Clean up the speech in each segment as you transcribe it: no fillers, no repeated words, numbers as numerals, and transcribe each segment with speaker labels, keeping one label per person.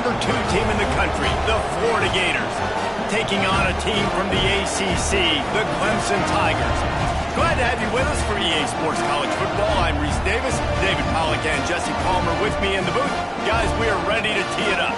Speaker 1: #2 team in the country, the Florida Gators, taking on a team from the ACC, the Clemson Tigers. Glad to have you with us for EA Sports College Football. I'm Reese Davis, David Pollack and Jesse Palmer with me in the booth. Guys, we are ready to tee it up.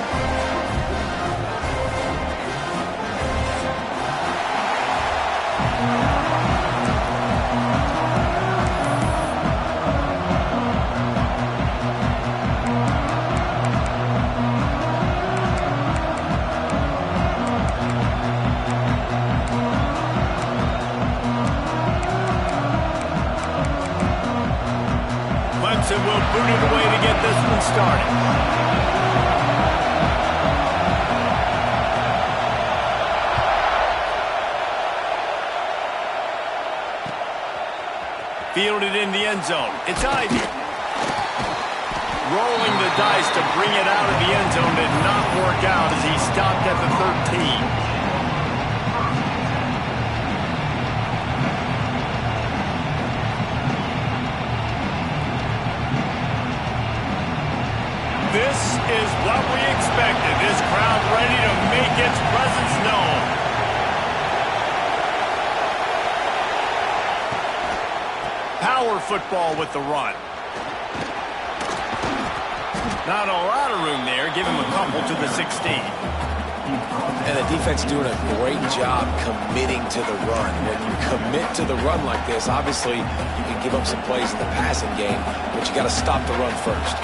Speaker 1: Clemson will boot it away to get this one started. Fielded in the end zone. It's Ivy. Rolling the dice to bring it out of the end zone did not work out as he stopped at the 13. This is what we expected. This crowd ready to make its presence known. Power football with the run. Not a lot of room there. Give him a couple to the 16.
Speaker 2: And the defense doing a great job committing to the run. When you commit to the run like this, obviously you can give up some plays in the passing game, but you got to stop the run first.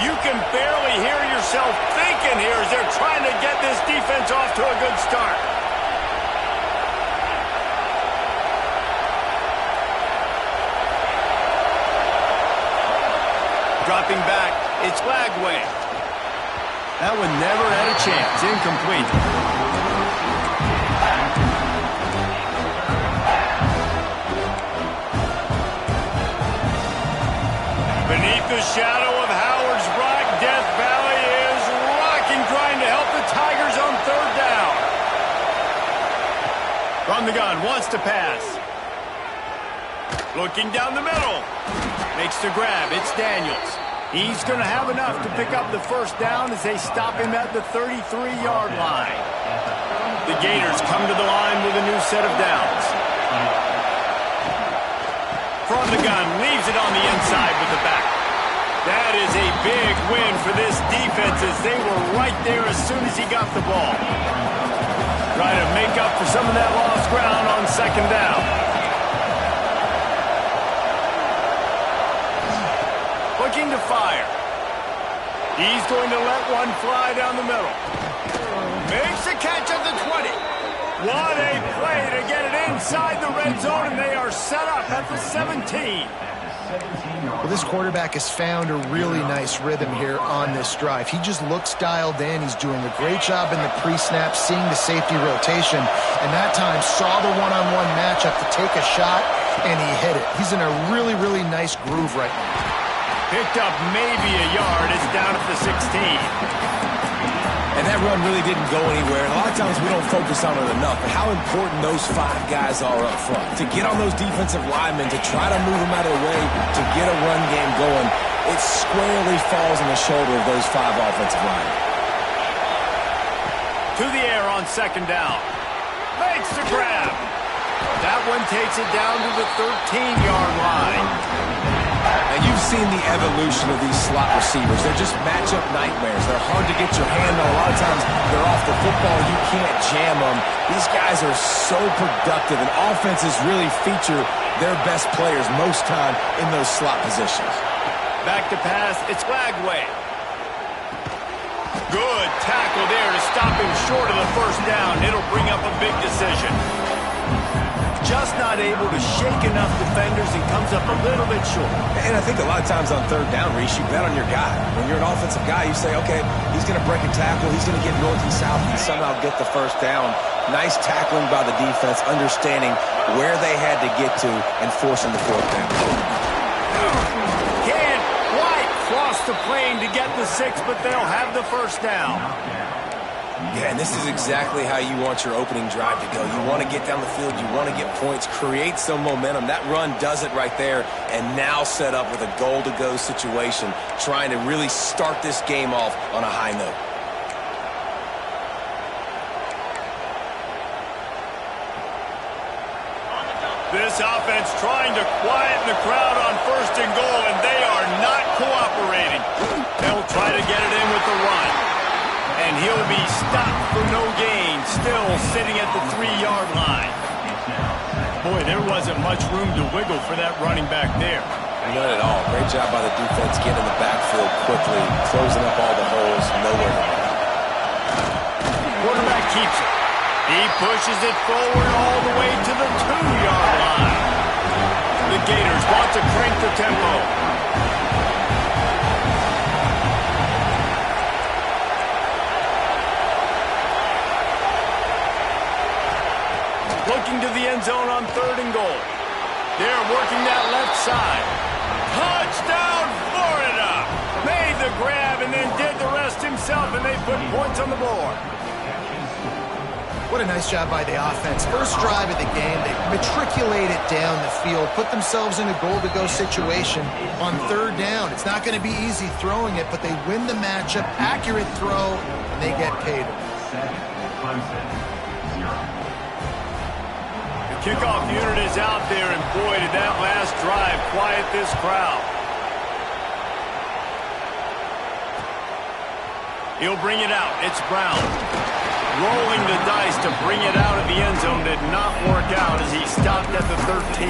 Speaker 1: You can barely hear yourself thinking here as they're trying to get this defense off to a good start. Dropping back, it's Lagway. That one never had a chance. Incomplete. Beneath the shadow of Howard's Rock, Death Valley is rocking, trying to help the Tigers on third down. From the gun, wants to pass. Looking down the middle. Makes the grab. It's Daniels. He's going to have enough to pick up the first down as they stop him at the 33-yard line. The Gators come to the line with a new set of downs. From the gun, leaves it on the inside with the back. That is a big win for this defense as they were right there as soon as he got the ball. Try to make up for some of that lost ground on second down. Looking to fire. He's going to let one fly down the middle. Makes the catch at the 20. What a play to get it inside the red zone, and they are set up at the 17.
Speaker 3: Well, this quarterback has found a really nice rhythm here on this drive. He just looks dialed in. He's doing a great job in the pre-snap, seeing the safety rotation, and that time saw the one-on-one matchup to take a shot, and he hit it. He's in a really, really nice groove right now.
Speaker 1: Picked up maybe a yard. It's down at the 16.
Speaker 2: And that run really didn't go anywhere. And a lot of times we don't focus on it enough, but how important those 5 guys are up front. To get on those defensive linemen, to try to move them out of the way, to get a run game going, it squarely falls on the shoulder of those 5 offensive linemen.
Speaker 1: To the air on second down. Makes the grab. That one takes it down to the 13-yard line.
Speaker 2: And you've seen the evolution of these slot receivers. They're just matchup nightmares. They're hard to get your hand on. A lot of times they're off the football. You can't jam them. These guys are so productive, and offenses really feature their best players most time in those slot positions.
Speaker 1: Back to pass. It's Lagway. Good tackle there to stop him short of the first down. It'll bring up a big decision. Just not able to shake enough defenders and comes up a little bit short.
Speaker 2: And I think a lot of times on third down, Reese, you bet on your guy. When you're an offensive guy, you say, okay, he's going to break a tackle, he's going to get north and south and somehow get the first down. Nice tackling by the defense, understanding where they had to get to and forcing the fourth down.
Speaker 1: Can't quite cross the plane to get the 6, but they'll have the first down.
Speaker 2: Yeah, and this is exactly how you want your opening drive to go. You want to get down the field. You want to get points, create some momentum. That run does it right there, and now set up with a goal-to-go situation, trying to really start this game off on a high note.
Speaker 1: This offense trying to quieten the crowd on 1st and goal, and they are not cooperating. They'll try to get it in with the run. And he'll be stopped for no gain, still sitting at the 3-yard line. Boy, there wasn't much room to wiggle for that running back there.
Speaker 2: None at all. Great job by the defense getting in the backfield quickly, closing up all the holes, nowhere to run.
Speaker 1: Quarterback keeps it. He pushes it forward all the way to the 2-yard line. The Gators want to crank the tempo. Looking to the end zone on 3rd and goal. They're working that left side. Touchdown, Florida! Made the grab and then did the rest himself, and they put points on the board.
Speaker 3: What a nice job by the offense. First drive of the game, they matriculate it down the field, put themselves in a goal-to-go situation on 3rd down. It's not going to be easy throwing it, but they win the matchup, accurate throw, and they get paid.
Speaker 1: The kickoff unit is out there, and boy, did that last drive quiet this crowd. He'll bring it out. It's Brown. Rolling the dice to bring it out of the end zone did not work out as he stopped at the 13.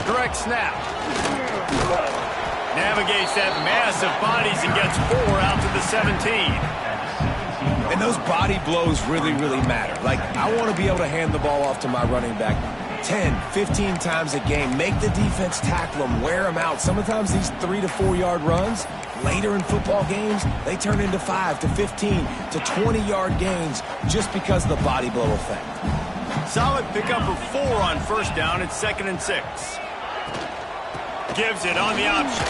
Speaker 1: Direct snap. Navigates that mass of bodies and gets 4 out to the 17.
Speaker 2: And those body blows really, really matter. Like, I want to be able to hand the ball off to my running back 10, 15 times a game. Make the defense tackle them, wear them out. Sometimes these 3 to 4 yard runs, later in football games, they turn into 5 to 15 to 20-yard gains just because of the body blow effect.
Speaker 1: Solid pickup of 4 on 1st down. It's 2nd and 6. Gives it on the option.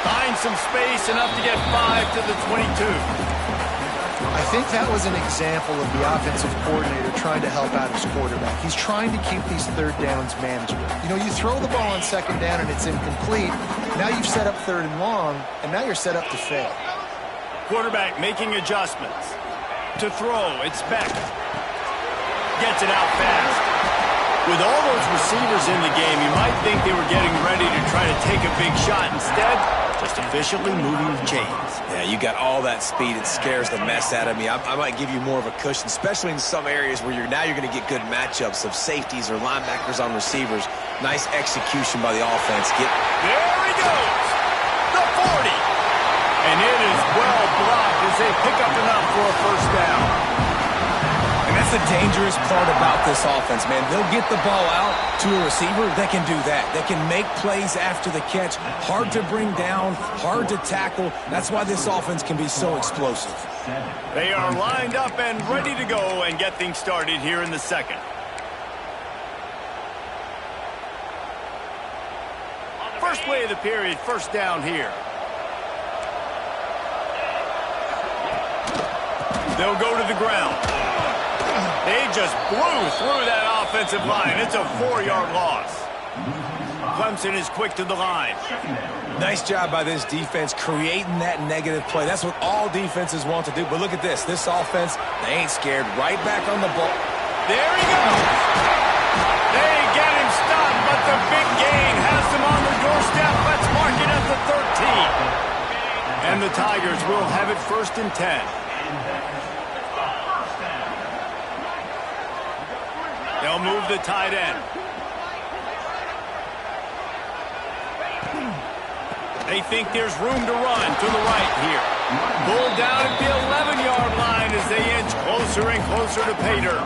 Speaker 1: Finds some space, enough to get 5 to the 22.
Speaker 3: I think that was an example of the offensive coordinator trying to help out his quarterback. He's trying to keep these 3rd downs manageable. You know, you throw the ball on 2nd down and it's incomplete. Now you've set up 3rd and long, and now you're set up to fail.
Speaker 1: Quarterback making adjustments. To throw, it's Beck. Gets it out fast. With all those receivers in the game, you might think they were getting ready to try to take a big shot. Instead, just efficiently moving the chains.
Speaker 2: Yeah, you got all that speed. It scares the mess out of me. I might give you more of a cushion, especially in some areas where now you're going to get good matchups of safeties or linebackers on receivers. Nice execution by the offense.
Speaker 1: There he goes! The 40! And it is well blocked as they pick up enough for a 1st down.
Speaker 2: And that's the dangerous part about this offense, man. They'll get the ball out to a receiver. They can do that. They can make plays after the catch. Hard to bring down, hard to tackle. That's why this offense can be so explosive.
Speaker 1: They are lined up and ready to go and get things started here in the 2nd. First play of the period, 1st down here. They'll go to the ground. They just blew through that offensive line. It's a 4-yard loss. Clemson is quick to the line.
Speaker 2: Nice job by this defense creating that negative play. That's what all defenses want to do. But look at this. This offense, they ain't scared. Right back on the ball.
Speaker 1: There he goes. They get him stopped, but the big gain has them on the doorstep. Let's mark it at the 13. And the Tigers will have it 1st and 10. They'll move the tight end. They think there's room to run to the right here. Pulled down at the 11-yard line as they inch closer and closer to pay dirt.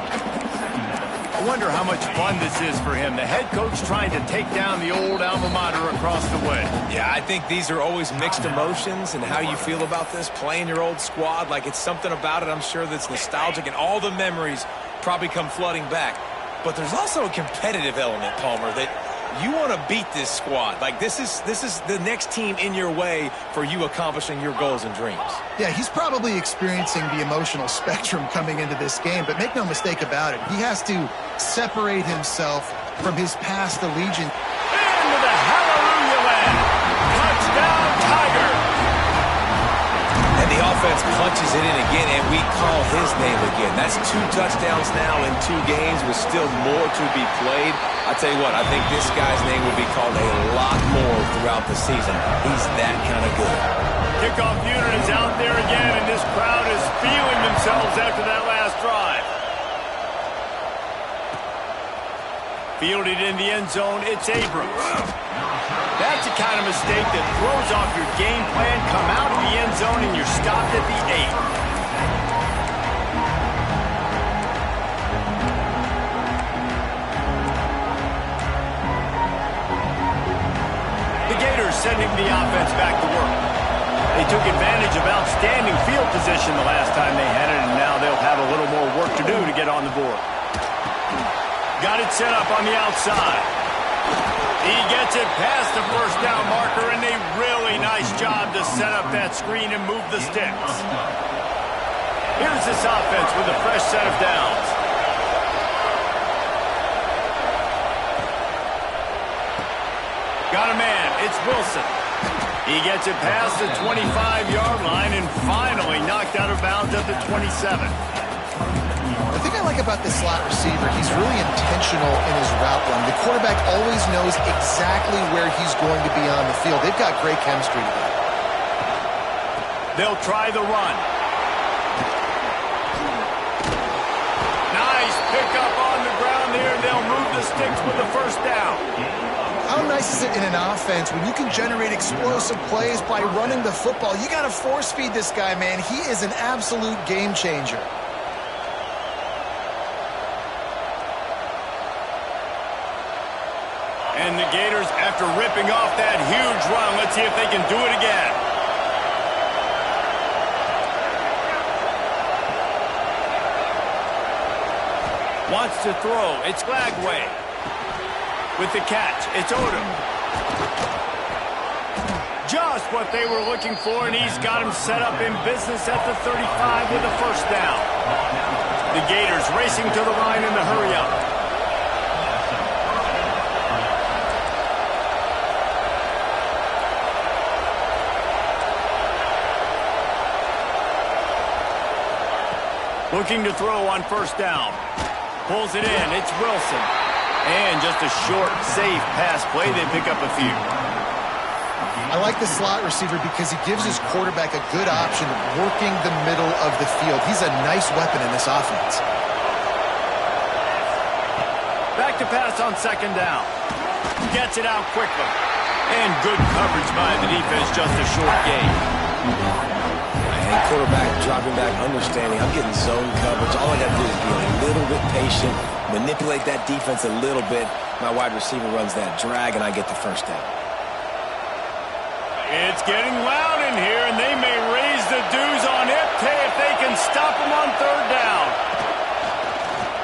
Speaker 1: I wonder how much fun this is for him. The head coach trying to take down the old alma mater across the way.
Speaker 2: Yeah, I think these are always mixed emotions and how you feel about this, playing your old squad. Like, it's something about it, I'm sure, that's nostalgic, and all the memories probably come flooding back. But there's also a competitive element, Palmer, that you want to beat this squad. Like, this is the next team in your way for you accomplishing your goals and dreams.
Speaker 3: Yeah, he's probably experiencing the emotional spectrum coming into this game, but make no mistake about it, he has to separate himself from his past allegiance.
Speaker 1: Into the hallelujah land. Touchdown, Tiger.
Speaker 2: And the offense punches it in again, and we call his name again. That's 2 touchdowns now in 2 games with still more to be played. I tell you what, I think this guy's name will be called a lot more throughout the season. He's that kind of good.
Speaker 1: Kickoff unit is out there again, and this crowd is feeling themselves after that last drive. Fielded in the end zone, it's Abrams. That's the kind of mistake that throws off your game plan. Come out of the end zone, and you're stopped at the 8. Sending the offense back to work. They took advantage of outstanding field position the last time they had it, and now they'll have a little more work to do to get on the board. Got it set up on the outside. He gets it past the first down marker, and a really nice job to set up that screen and move the sticks. Here's this offense with a fresh set of downs. Got a man. It's Wilson. He gets it past the 25-yard line and finally knocked out of bounds at the 27.
Speaker 3: The thing I like about this slot receiver, he's really intentional in his route run. The quarterback always knows exactly where he's going to be on the field. They've got great chemistry together.
Speaker 1: They'll try the run. Nice pickup on the ground here. They'll move the sticks with the first down.
Speaker 3: How nice is it in an offense when you can generate explosive plays by running the football? You got to force feed this guy, man. He is an absolute game changer.
Speaker 1: And the Gators, after ripping off that huge run, let's see if they can do it again. Wants to throw. It's Glagway. With the catch, it's Odom. Just what they were looking for, and he's got him set up in business at the 35 with a first down. The Gators racing to the line in the hurry-up. Looking to throw on first down. Pulls it in, it's Wilson. And just a short, safe pass play. They pick up a few.
Speaker 3: I like the slot receiver because he gives his quarterback a good option of working the middle of the field. He's a nice weapon in this offense.
Speaker 1: Back to pass on second down. Gets it out quickly. And good coverage by the defense, just a short gain.
Speaker 2: And quarterback dropping back, understanding I'm getting zone coverage. All I got to do is be a little bit patient, manipulate that defense a little bit. My wide receiver runs that drag, and I get the first down.
Speaker 1: It's getting loud in here, and they may raise the dues on Ipte if they can stop him on third down.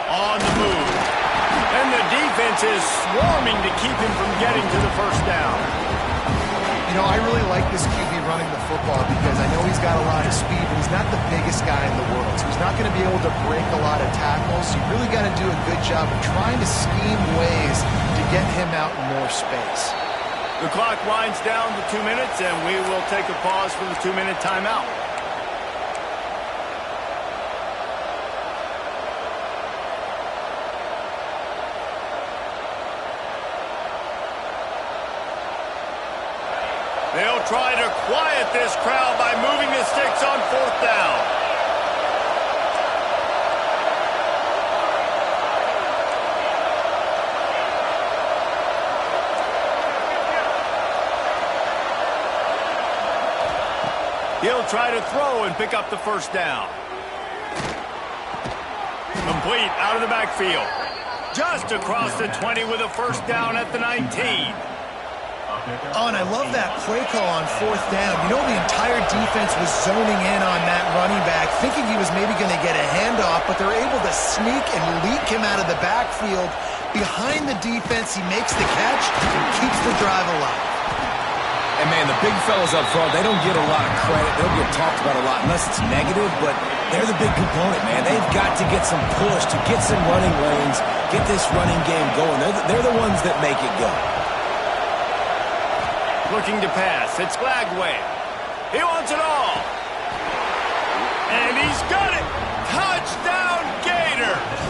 Speaker 1: On the move. And the defense is swarming to keep him from getting to the first down.
Speaker 3: You know, I really like this QB running the football because I know he's got a lot of speed, but he's not the biggest guy in the world. So he's not going to be able to break a lot of tackles. So you really got to do a good job of trying to scheme ways to get him out in more space.
Speaker 1: The clock winds down to 2 minutes, and we will take a pause for the 2-minute timeout. They'll try to quiet this crowd by moving the sticks on fourth down. He'll try to throw and pick up the first down. Complete out of the backfield. just across the 20 with a first down at the 19.
Speaker 3: Oh, and I love that play call on fourth down. You know, the entire defense was zoning in on that running back, thinking he was maybe going to get a handoff, but they're able to sneak and leak him out of the backfield. Behind the defense, he makes the catch and keeps the drive alive.
Speaker 2: And, man, the big fellas up front, they don't get a lot of credit. They don't get talked about a lot unless it's negative, but they're the big component, man. They've got to get some push, to get some running lanes, get this running game going. They're the ones that make it go.
Speaker 1: Looking to pass. It's Lagway. He wants it all. And he's got it. Touchdown, Gators.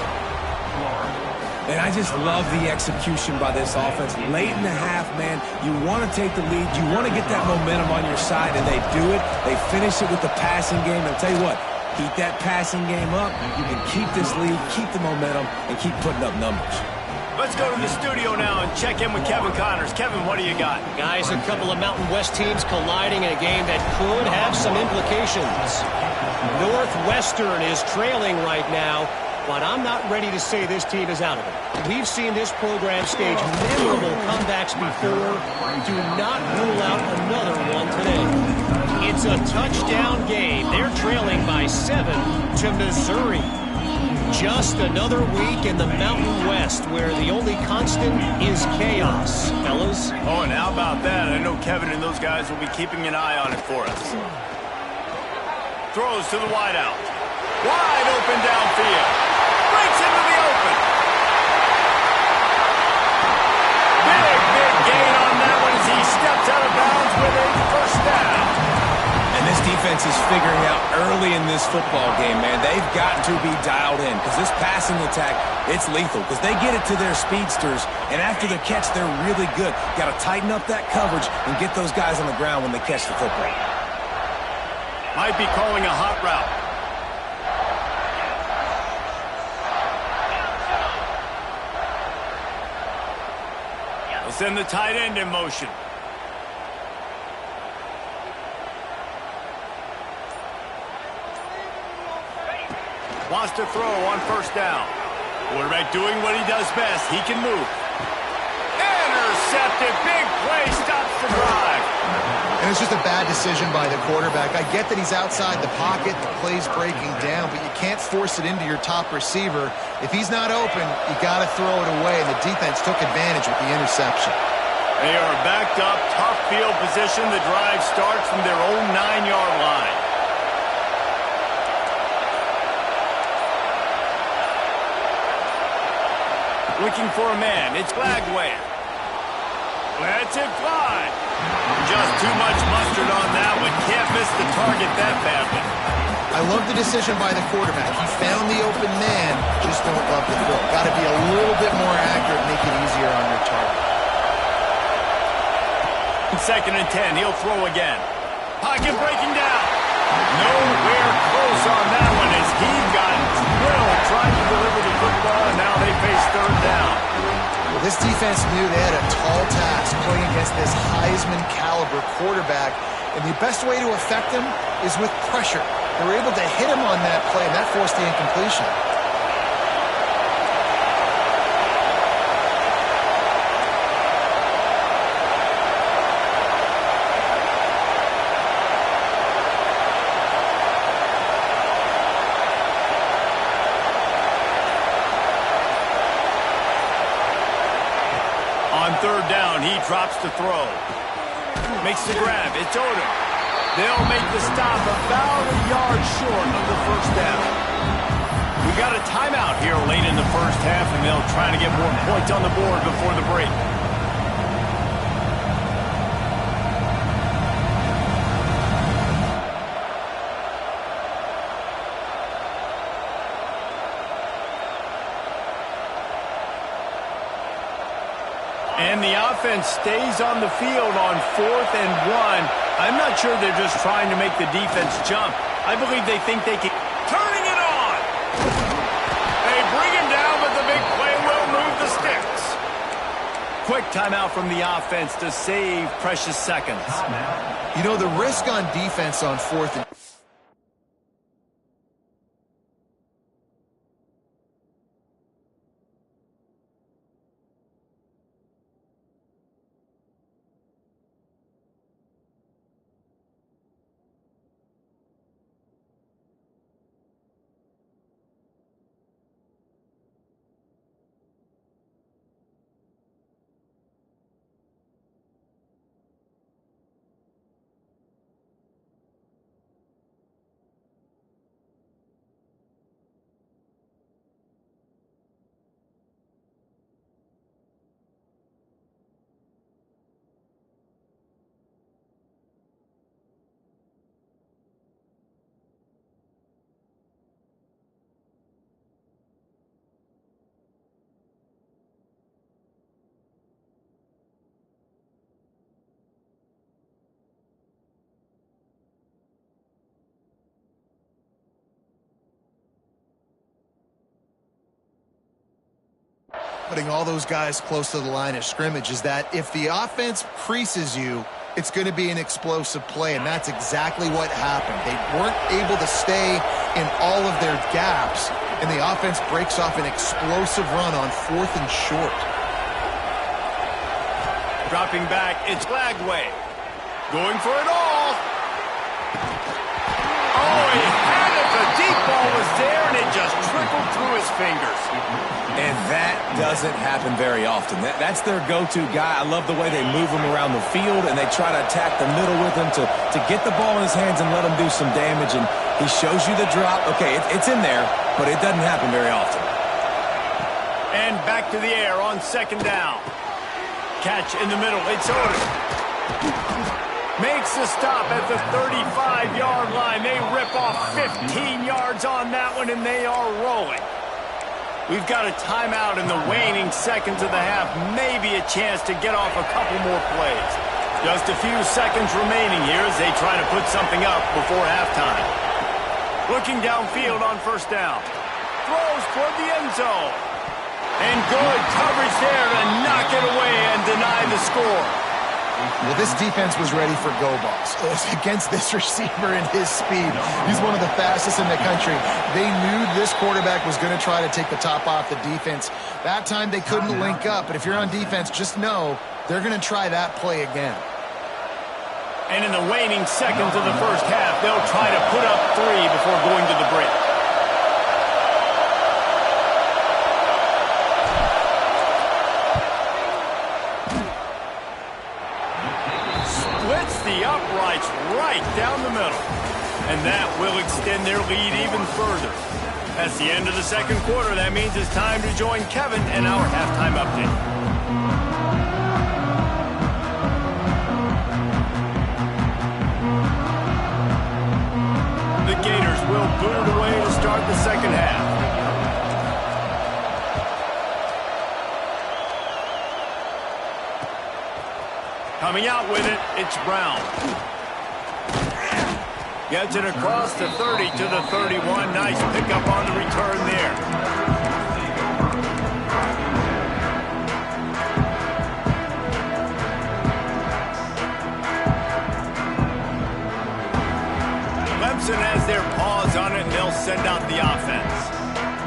Speaker 2: And I just love the execution by this offense. Late in the half, man, you want to take the lead. You want to get that momentum on your side, and they do it. They finish it with the passing game. And I'll tell you what, keep that passing game up. You can keep this lead, keep the momentum, and keep putting up numbers.
Speaker 1: Let's go to the studio now and check in with Kevin Connors. Kevin, what do you got?
Speaker 4: Guys, a couple of Mountain West teams colliding in a game that could have some implications. Northwestern is trailing right now, but I'm not ready to say this team is out of it. We've seen this program stage memorable comebacks before. Do not rule out another one today. It's a touchdown game. They're trailing by 7 to Missouri. Just another week in the Mountain West where the only constant is chaos, fellas.
Speaker 1: Oh, and how about that? I know Kevin and those guys will be keeping an eye on it for us. Throws to the wideout. Wide open downfield. Breaks into the open. Big gain on that one as he steps out of bounds with a first down.
Speaker 2: And this defense is figuring out early in this football game, man. They've got to be dialed in because this passing attack, it's lethal because they get it to their speedsters, and after the catch, they're really good. Got to tighten up that coverage and get those guys on the ground when they catch the football.
Speaker 1: Might be calling a hot route. We'll send the tight end in motion. Wants to throw on first down. Quarterback doing what he does best. He can move. Intercepted. Big play. Stops the drive.
Speaker 3: And it's just a bad decision by the quarterback. I get that he's outside the pocket, the play's breaking down, but you can't force it into your top receiver. If he's not open, you got to throw it away, and the defense took advantage with the interception.
Speaker 1: They are backed up. Tough field position. The drive starts from their own 9-yard line. Looking for a man. It's Lagway. Lets it fly. Just too much mustard on that one. Can't miss the target that badly.
Speaker 3: I love the decision by the quarterback. He found the open man, just don't love the throw. Got to be a little bit more accurate, make it easier on your target.
Speaker 1: 2nd and 10. He'll throw again. Pocket breaking down. Nowhere close on that one as he got drilled trying to deliver the football, and now they face 3rd down.
Speaker 3: Well, this defense knew they had a tall task playing against this Heisman caliber quarterback, and the best way to affect him is with pressure. They were able to hit him on that play, and that forced the incompletion.
Speaker 1: On 3rd down, he drops to throw. Makes the grab. It's Odom. They'll make the stop about a yard short of the first down. We got a timeout here late in the first half, and they'll try to get more points on the board before the break. And the offense stays on the field on 4th and 1. I'm not sure they're just trying to make the defense jump. I believe they think they can. Turning it on! They bring him down, but the big play will move the sticks. Quick timeout from the offense to save precious seconds.
Speaker 3: You know, the risk on defense on 4th and Putting all those guys close to the line of scrimmage is that if the offense creases you, it's going to be an explosive play, and that's exactly what happened. They weren't able to stay in all of their gaps, and the offense breaks off an explosive run on 4th and short.
Speaker 1: Dropping back, it's Lagway. Going for it all. Oh, he had it. The deep ball was there, and it just trickled through his fingers.
Speaker 2: And that doesn't happen very often. That's their go-to guy. I love the way they move him around the field, and they try to attack the middle with him to get the ball in his hands and let him do some damage. And he shows you the drop. Okay, it's in there, but it doesn't happen very often.
Speaker 1: And back to the air on 2nd down. Catch in the middle. It's Otis. Makes the stop at the 35-yard line. They rip off 15 yards on that one, and they are rolling. We've got a timeout in the waning seconds of the half. Maybe a chance to get off a couple more plays. Just a few seconds remaining here as they try to put something up before halftime. Looking downfield on 1st down. Throws toward the end zone. And good coverage there to knock it away and deny the score.
Speaker 3: Well, this defense was ready for go balls. Against this receiver and his speed, he's one of the fastest in the country. They knew this quarterback was going to try to take the top off the defense. That time they couldn't link up, but if you're on defense, just know they're going to try that play again.
Speaker 1: And in the waning seconds of the first half, they'll try to put up 3 before going to the break. The uprights right down the middle. And that will extend their lead even further. That's the end of the 2nd quarter. That means it's time to join Kevin and our halftime update. The Gators will boot it away to start the 2nd half. Coming out with it, it's Brown. Gets it across the 30 to the 31. Nice pickup on the return there. Clemson has their paws on it, and they'll send out the offense.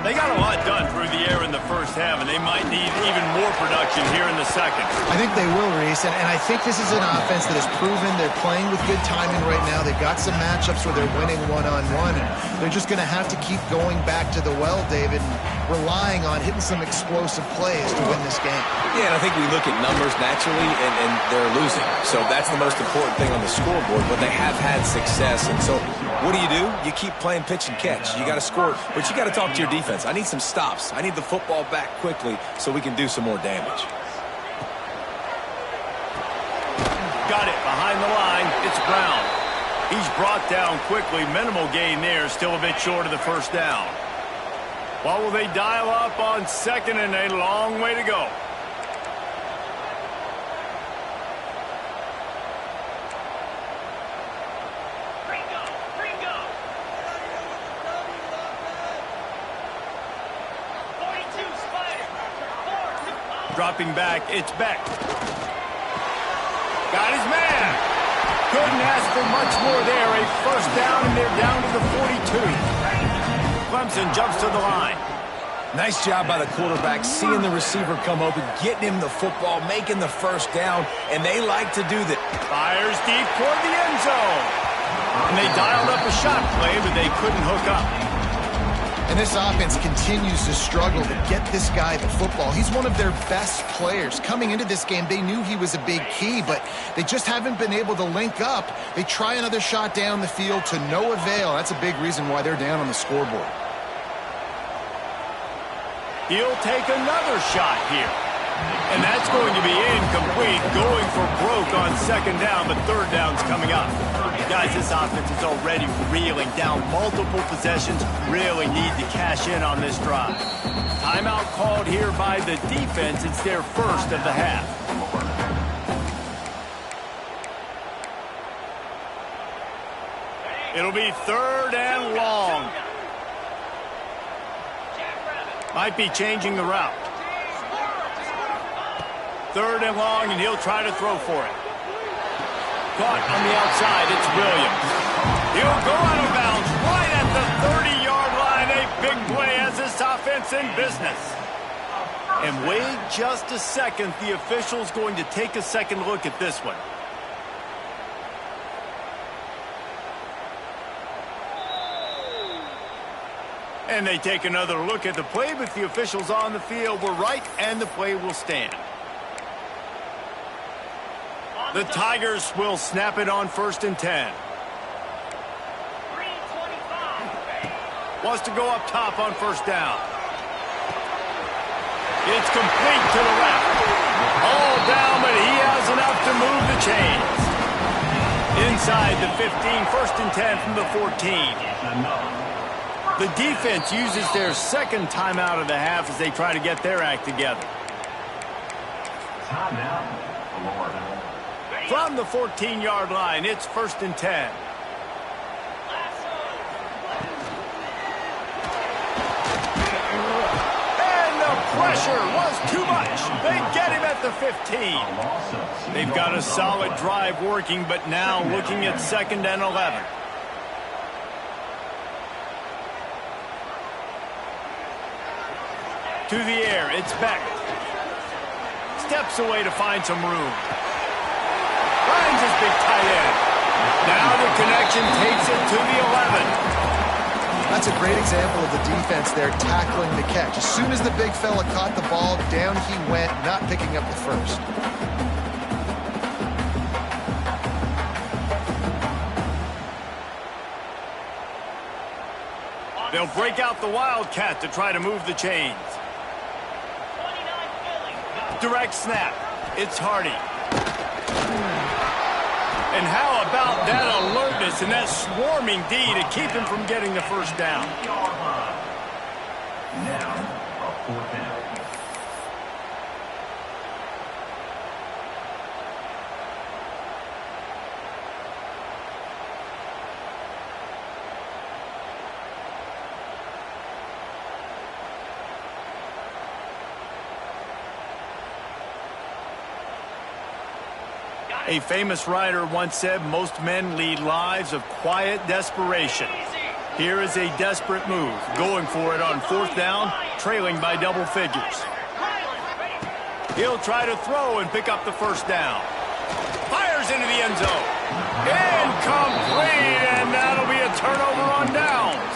Speaker 1: They got a lot done through the air in the first half, and they might need even more production here in the second.
Speaker 3: I think they will, Reese, and I think this is an offense that has proven they're playing with good timing right now. They've got some matchups where they're winning one-on-one, and they're just going to have to keep going back to the well, David, and relying on hitting some explosive plays to win this game.
Speaker 2: Yeah, and I think we look at numbers naturally, and they're losing. So that's the most important thing on the scoreboard, but they have had success. And so what do? You keep playing pitch and catch. You got to score, but you got to talk to your defense. I need some stops. I need the football back quickly so we can do some more damage.
Speaker 1: Got it behind the line. It's Brown. He's brought down quickly. Minimal gain there. Still a bit short of the 1st down. What will they dial up on 2nd and a long way to go? Dropping back, it's Beck. Got his man. Couldn't ask for much more there. A 1st down, and they're down to the 42. Clemson jumps to the line.
Speaker 2: Nice job by the quarterback, seeing the receiver come open, getting him the football, making the 1st down, and they like to do that.
Speaker 1: Fires deep toward the end zone. And they dialed up a shot play, but they couldn't hook up.
Speaker 3: And this offense continues to struggle to get this guy the football. He's one of their best players. Coming into this game, they knew he was a big key, but they just haven't been able to link up. They try another shot down the field to no avail. That's a big reason why they're down on the scoreboard.
Speaker 1: He'll take another shot here. And that's going to be incomplete, going for broke on 2nd down, but 3rd down's coming up. Guys, this offense is already reeling down multiple possessions, really need to cash in on this drive. Timeout called here by the defense. It's their 1st of the half. It'll be 3rd and long. Might be changing the route. 3rd and long, and he'll try to throw for it. Caught on the outside, it's Williams. He'll go out of bounds right at the 30-yard line. A big play as this offense in business. And wait just a second. The official's going to take a second look at this one. And they take another look at the play, but the officials on the field were right, and the play will stand. The Tigers will snap it on 1st and 10. Wants to go up top on 1st down. It's complete to the left. All down, but he has enough to move the chains. Inside the 15, 1st and 10 from the 14. The defense uses their 2nd timeout of the half as they try to get their act together. From the 14-yard line, it's 1st and 10. And the pressure was too much. They get him at the 15. They've got a solid drive working, but now looking at 2nd and 11. To the air, it's Beck. Steps away to find some room. Finds his big tight end. Now the connection takes it to the 11.
Speaker 3: That's a great example of the defense there tackling the catch. As soon as the big fella caught the ball, down he went, not picking up the first.
Speaker 1: They'll break out the Wildcat to try to move the chains. Direct snap. It's Hardy. And how about that alertness and that swarming D to keep him from getting the 1st down?
Speaker 5: Now, a 4th down.
Speaker 1: A famous writer once said most men lead lives of quiet desperation. Here is a desperate move, going for it on 4th down, trailing by double figures. He'll try to throw and pick up the 1st down. Fires into the end zone. Incomplete, and that'll be a turnover on downs.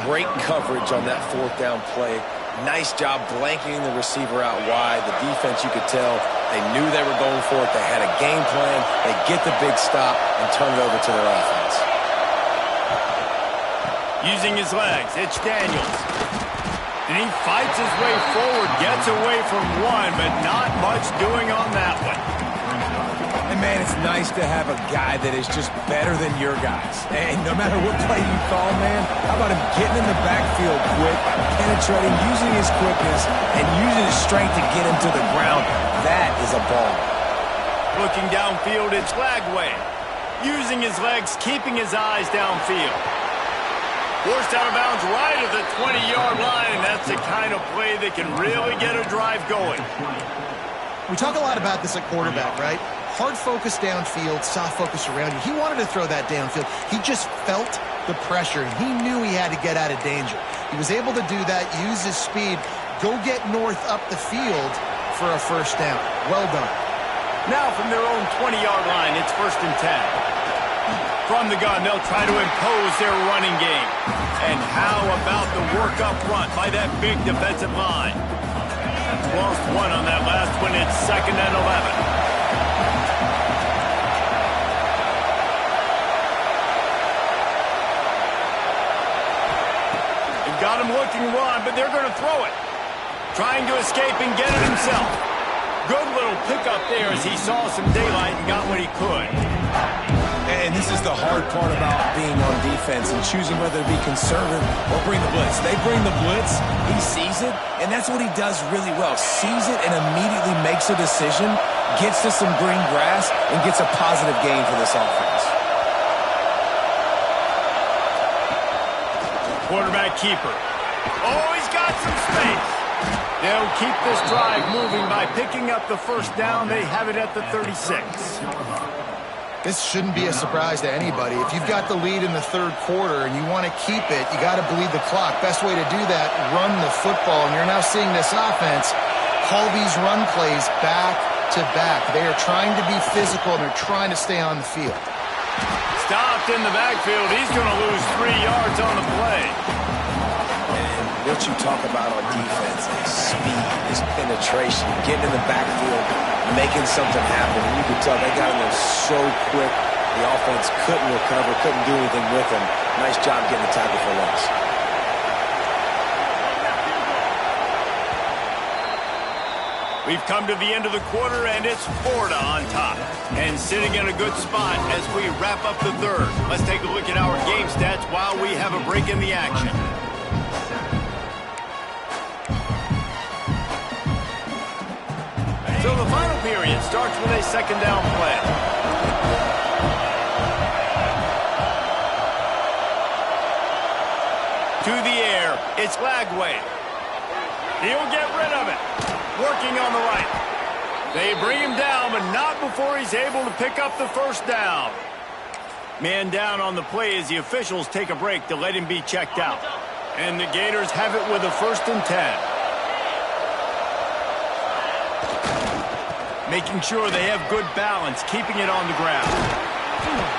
Speaker 2: Great coverage on that 4th down play. Nice job blanketing the receiver out wide. The defense, you could tell, they knew they were going for it. They had a game plan. They get the big stop and turn it over to their offense.
Speaker 1: Using his legs, it's Daniels. And he fights his way forward, gets away from one, but not much doing on that one.
Speaker 2: And, man, it's nice to have a guy that is just better than your guys. And no matter what play you call, man, how about him getting in the backfield quick, penetrating, using his quickness, and using his strength to get him to the ground? That is a ball.
Speaker 1: Looking downfield, it's Lagway. Using his legs, keeping his eyes downfield. Forced out of bounds right at the 20-yard line, and that's the kind of play that can really get a drive going.
Speaker 3: We talk a lot about this at quarterback, right? Hard focus downfield, soft focus around you. He wanted to throw that downfield. He just felt the pressure, and he knew he had to get out of danger. He was able to do that, use his speed, go get north up the field for a 1st down. Well done.
Speaker 1: Now from their own 20-yard line, it's 1st and 10. From the gun, they'll try to impose their running game. And how about the work up front by that big defensive line? Lost one on that last one. It's 2nd and 11. They've got him looking run, but they're going to throw it. Trying to escape and get it himself. Good little pickup there as he saw some daylight and got what he could.
Speaker 2: And this is the hard part about being on defense and choosing whether to be conservative or bring the blitz. They bring the blitz, he sees it, and that's what he does really well. Sees it and immediately makes a decision, gets to some green grass, and gets a positive gain for this offense. Quarterback keeper.
Speaker 1: Oh, he's got some space. They'll keep this drive moving by picking up the first down. They have it at the 36.
Speaker 3: This shouldn't be a surprise to anybody. If you've got the lead in the third quarter and you want to keep it, you got to bleed the clock. Best way to do that, run the football. And you're now seeing this offense call these run plays back to back. They are trying to be physical, and they're trying to stay on the field.
Speaker 1: Stopped in the backfield. He's going to lose 3 yards on the play.
Speaker 2: And what you talk about on defense is speed, is penetration, getting in the backfield, making something happen. And you could tell they got in there so quick. The offense couldn't recover, couldn't do anything with them. Nice job getting the tackle for loss.
Speaker 1: We've come to the end of the quarter, and it's Florida on top. And sitting in a good spot as we wrap up the third. Let's take a look at our game stats while we have a break in the action. So the final period starts with a second down play. To the air, it's Lagway. He'll get rid of it. Working on the right. They bring him down, but not before he's able to pick up the first down. Man down on the play as the officials take a break to let him be checked out. And the Gators have it with a 1st and 10. Making sure they have good balance, keeping it on the ground.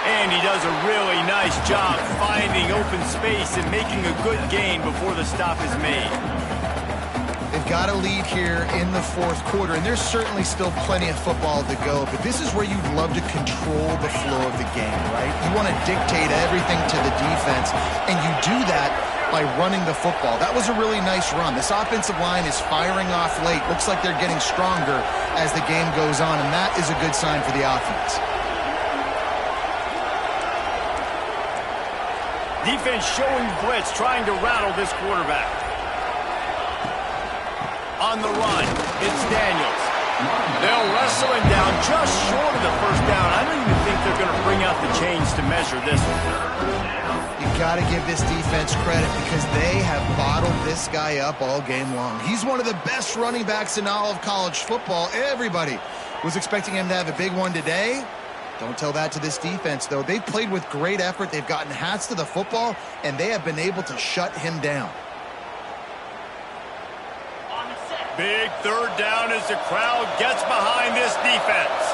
Speaker 1: And he does a really nice job finding open space and making a good gain before the stop is made.
Speaker 3: They've got a lead here in the fourth quarter, and there's certainly still plenty of football to go, but this is where you'd love to control the flow of the game, right? You want to dictate everything to the defense, and you do that by running the football. That was a really nice run. This offensive line is firing off late. Looks like they're getting stronger as the game goes on, and that is a good sign for the offense.
Speaker 1: Defense showing blitz, trying to rattle this quarterback. On the run, it's Daniels. They'll wrestle him down just short of the first down. I don't even think they're going to bring out the chains to measure this one.
Speaker 3: You got to give this defense credit because they have bottled this guy up all game long. He's one of the best running backs in all of college football. Everybody was expecting him to have a big one today. Don't tell that to this defense, though. They've played with great effort. They've gotten hats to the football, and they have been able to shut him down.
Speaker 1: Big third down as the crowd gets behind this defense.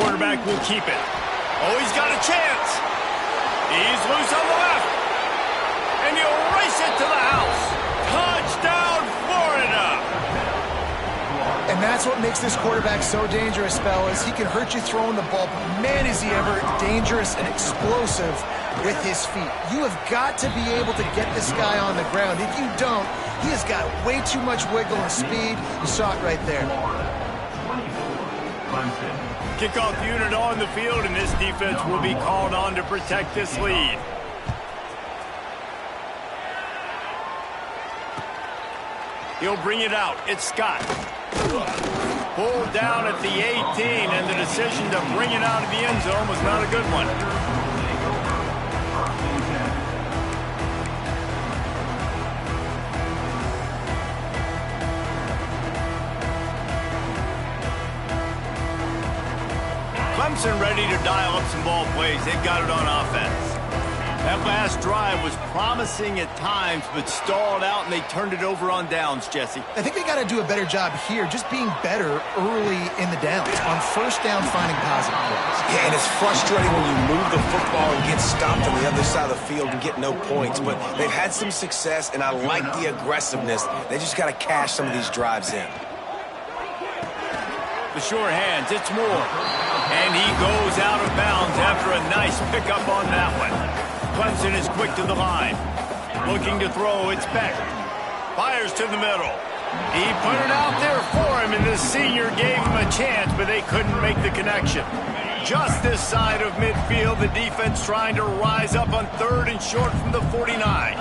Speaker 1: Quarterback will keep it. Oh, he's got a chance. He's loose on the left. And he'll race it to the house. Touchdown, Florida.
Speaker 3: And that's what makes this quarterback so dangerous, fellas. He can hurt you throwing the ball, but man, is he ever dangerous and explosive with his feet. You have got to be able to get this guy on the ground. If you don't, he has got way too much wiggle and speed. You saw it right there.
Speaker 1: Kickoff unit on the field, and this defense will be called on to protect this lead. He'll bring it out. It's Scott. Pulled down at the 18, and the decision to bring it out of the end zone was not a good one. Clemson ready to dial up some ball plays. They've got it on offense. That last drive was promising at times, but stalled out, and they turned it over on downs, Jesse.
Speaker 3: I think they got to do a better job here, just being better early in the downs. On first down, finding positive plays.
Speaker 2: Yeah, and it's frustrating when you move the football and get stopped on the other side of the field and get no points. But they've had some success, and I like the aggressiveness. They just got to cash some of these drives in.
Speaker 1: The sure hands, it's Moore. And he goes out of bounds after a nice pickup on that one. Clemson is quick to the line. Looking to throw, it's Beck. Fires to the middle. He put it out there for him, and the senior gave him a chance, but they couldn't make the connection. Just this side of midfield, the defense trying to rise up on third and short from the 49.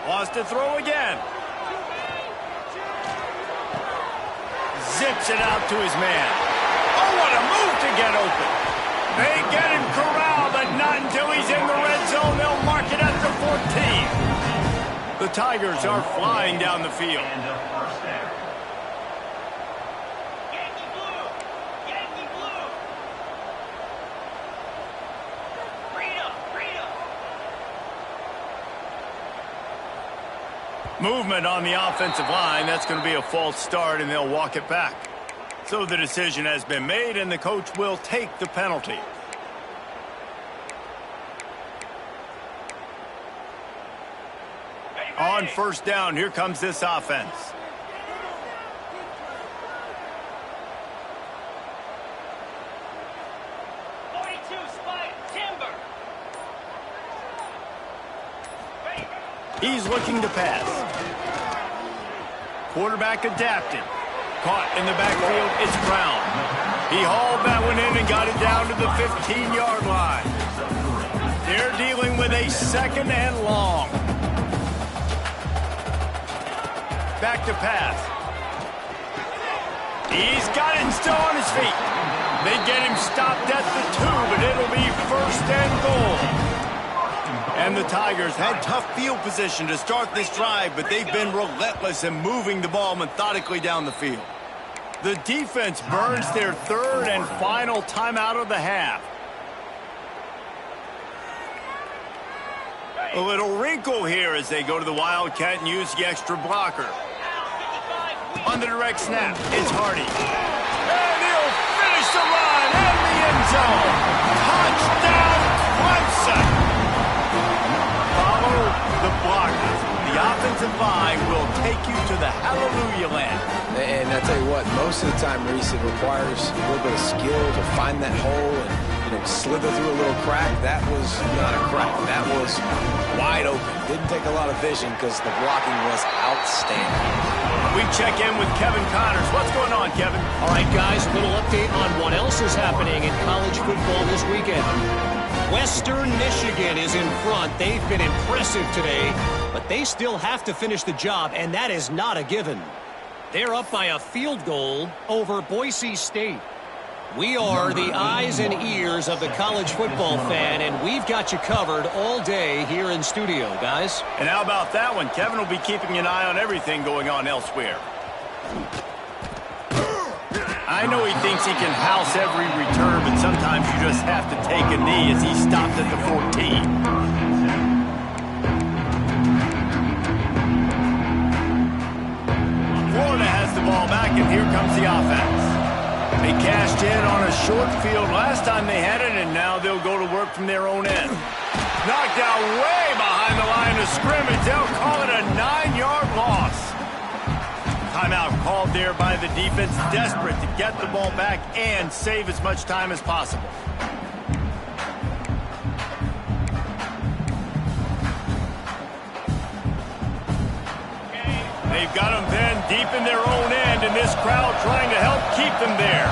Speaker 1: Lost to throw again. Dips it out to his man. Oh, what a move to get open. They get him corralled, but not until he's in the red zone. They'll mark it at the 14. The Tigers are flying down the field.
Speaker 5: And a first down.
Speaker 6: Yankee blue! Yankee blue! Freedom! Freedom!
Speaker 1: Movement on the offensive line. That's going to be a false start, and they'll walk it back. So the decision has been made, and the coach will take the penalty. On first down, here comes this offense. He's looking to pass. Quarterback adapted. Caught in the backfield, it's Brown. He hauled that one in and got it down to the 15-yard line. They're dealing with a second and long. Back to pass. He's got it still on his feet. They get him stopped at the 2, but it'll be first and goal. And the Tigers had tough field position to start this drive, but they've been relentless in moving the ball methodically down the field. The defense burns their third and final timeout of the half. A little wrinkle here as they go to the Wildcat and use the extra blocker. On the direct snap, it's Hardy. And he'll finish the run in the end zone. Touchdown, Clemson. Follow the blockers. The offensive line will take you to the hallelujah land.
Speaker 2: And I tell you what, most of the time, Reese, it requires a little bit of skill to find that hole and, slither through a little crack. That was not a crack. That was wide open. Didn't take a lot of vision because the blocking was outstanding.
Speaker 1: We check in with Kevin Connors. What's going on, Kevin?
Speaker 4: All right, guys, a little update on what else is happening in college football this weekend. Western Michigan is in front. They've been impressive today, but they still have to finish the job, and that is not a given. They're up by a field goal over Boise State. We are the eyes and ears of the college football fan, and we've got you covered all day here in studio, guys.
Speaker 1: And how about that one? Kevin will be keeping an eye on everything going on elsewhere. I know he thinks he can house every return, but sometimes you just have to take a knee as he stopped at the 14. Florida has the ball back, and here comes the offense. They cashed in on a short field last time they had it, and now they'll go to work from their own end. Knocked out way behind the line of scrimmage. They'll call it a 9-yard loss. Timeout called there by the defense, desperate to get the ball back and save as much time as possible. They've got them then deep in their own end, and this crowd trying to help keep them there.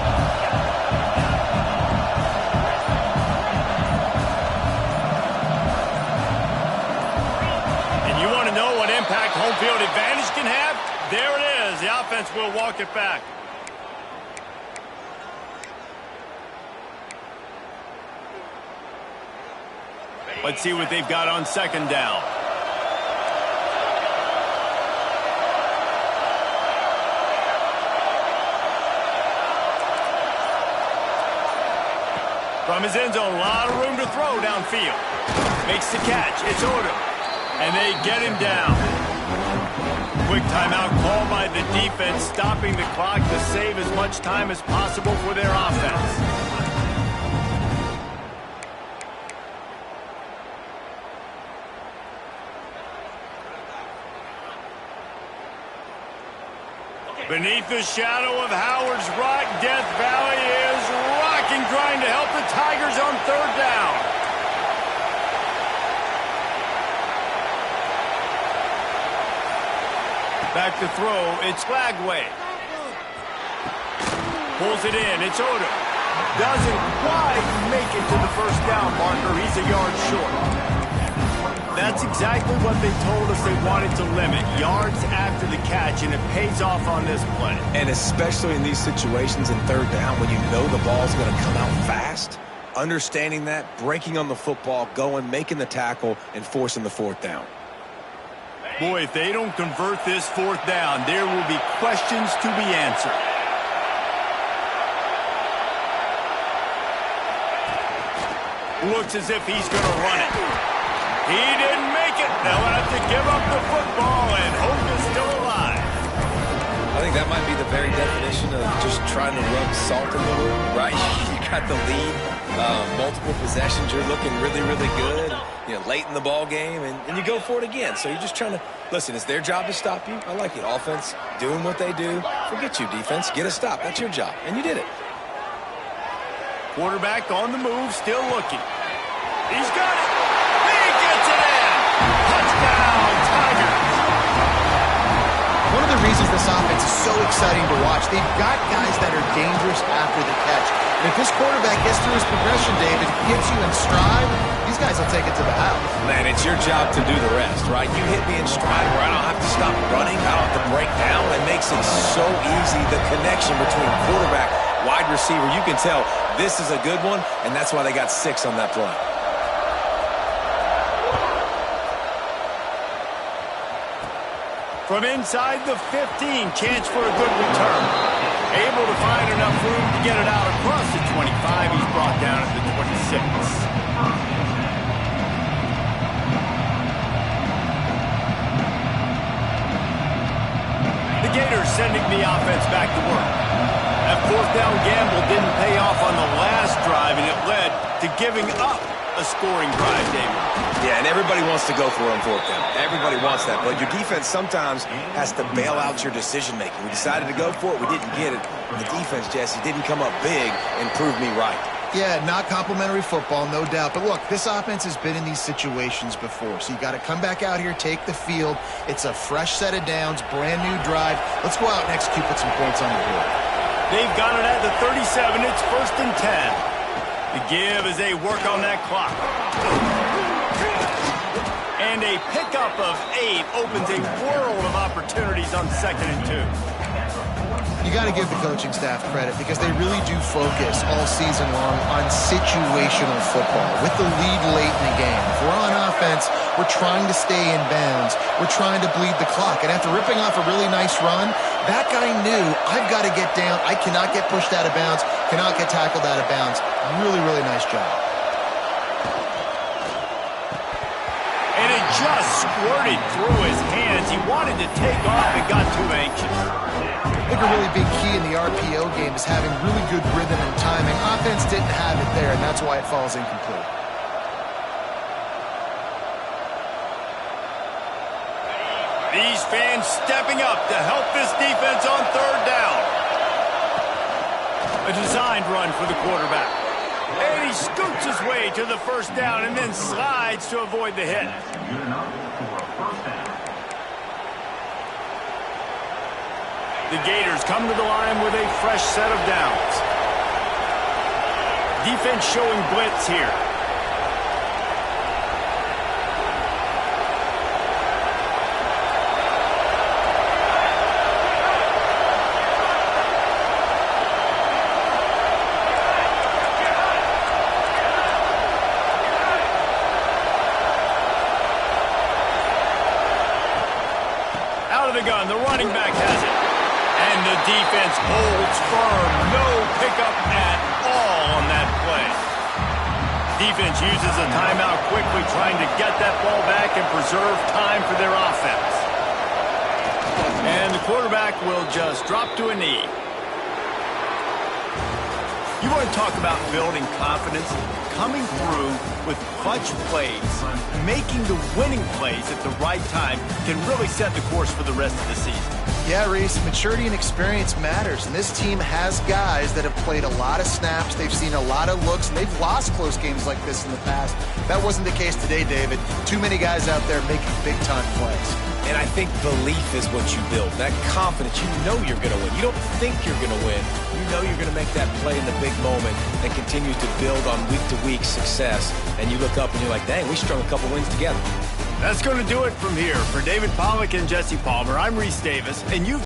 Speaker 1: And you want to know what impact home field advantage can have? There it is. The offense will walk it back. Let's see what they've got on second down. From his end zone, a lot of room to throw downfield. Makes the catch. It's Odom. And they get him down. Quick timeout called by the defense, stopping the clock to save as much time as possible for their offense. Beneath the shadow of Howard's Rock, Death Valley is rocking, trying to help the Tigers on third down. Back to throw, it's Flagway. Pulls it in, it's Odom. Doesn't quite make it to the first down marker. He's a yard short. That's exactly what they told us they wanted to limit. Yards after the catch, and it pays off on this play.
Speaker 2: And especially in these situations in third down when you know the ball's going to come out fast, understanding that, breaking on the football, going, making the tackle, and forcing the fourth down.
Speaker 1: Boy, if they don't convert this fourth down, there will be questions to be answered. Looks as if he's going to run it. He didn't make it. They'll have to give up the football, and hope is still alive.
Speaker 2: I think that might be the very definition of just trying to rub salt in the wound, right? You got the lead, multiple possessions, you're looking really, really good, late in the ball game, and you go for it again. So you're just trying to, listen, it's their job to stop you. I like it. Offense, doing what they do. Forget you, defense. Get a stop. That's your job, and you did it.
Speaker 1: Quarterback on the move, still looking. He's got it. He gets it in. Touchdown, Tigers.
Speaker 3: One of the reasons this offense is so exciting to watch, they've got guys that are dangerous after the catch. And if this quarterback gets through his progression, David, gets you in stride, these guys will take it to the house.
Speaker 2: Man, it's your job to do the rest, right? You hit me in stride where I don't have to stop running, I don't have to break down. It makes it so easy, the connection between quarterback, wide receiver. You can tell this is a good one, and that's why they got 6 on that play.
Speaker 1: From inside the 15, chance for a good return. Able to find enough room to get it out across the 25. He's brought down at the 26. The Gators sending the offense back to work. That fourth down gamble didn't pay off on the last drive, and it led to giving up a scoring drive, David.
Speaker 2: Yeah, and everybody wants to go for it on fourth down. Everybody wants that, but your defense sometimes has to bail out your decision-making. We decided to go for it. We didn't get it. And the defense, Jesse, didn't come up big and prove me right.
Speaker 3: Yeah, not complimentary football, no doubt. But look, this offense has been in these situations before. So you got to come back out here, take the field. It's a fresh set of downs, brand new drive. Let's go out and execute, put some points on the board.
Speaker 1: They've got it at the 37. It's 1st and 10. The give as they work on that clock. And a pickup of 8 opens a world of opportunities on 2nd and 2.
Speaker 3: You got to give the coaching staff credit because they really do focus all season long on situational football with the lead late in the game. If we're on offense, we're trying to stay in bounds. We're trying to bleed the clock. And after ripping off a really nice run, that guy knew, I've got to get down. I cannot get pushed out of bounds, cannot get tackled out of bounds. Really, really nice job.
Speaker 1: And it just squirted through his hands. He wanted to take off and got too anxious.
Speaker 3: I think a really big key in the RPO game is having really good rhythm and timing. Offense didn't have it there, and that's why it falls incomplete.
Speaker 1: These fans stepping up to help this defense on 3rd down. A designed run for the quarterback. And he scoots his way to the 1st down and then slides to avoid the hit.
Speaker 5: Good enough for a 1st down.
Speaker 1: The Gators come to the line with a fresh set of downs. Defense showing blitz here. Out of the gun, the running back has it. And the defense holds firm. No pickup at all on that play. Defense uses a timeout quickly, trying to get that ball back and preserve time for their offense. And the quarterback will just drop to a knee. You want to talk about building confidence? Coming through with clutch plays, making the winning plays at the right time can really set the course for the rest of the season.
Speaker 3: Yeah, Reese, maturity and experience matters, and this team has guys that have played a lot of snaps, they've seen a lot of looks, and they've lost close games like this in the past. That wasn't the case today, David. Too many guys out there making big-time plays.
Speaker 2: And I think belief is what you build. That confidence, you know you're going to win. You don't think you're going to win. You know you're going to make that play in the big moment and continue to build on week-to-week success. And you look up and you're like, dang, we strung a couple wins together.
Speaker 1: That's going to do it from here. For David Pollack and Jesse Palmer, I'm Reese Davis, and you've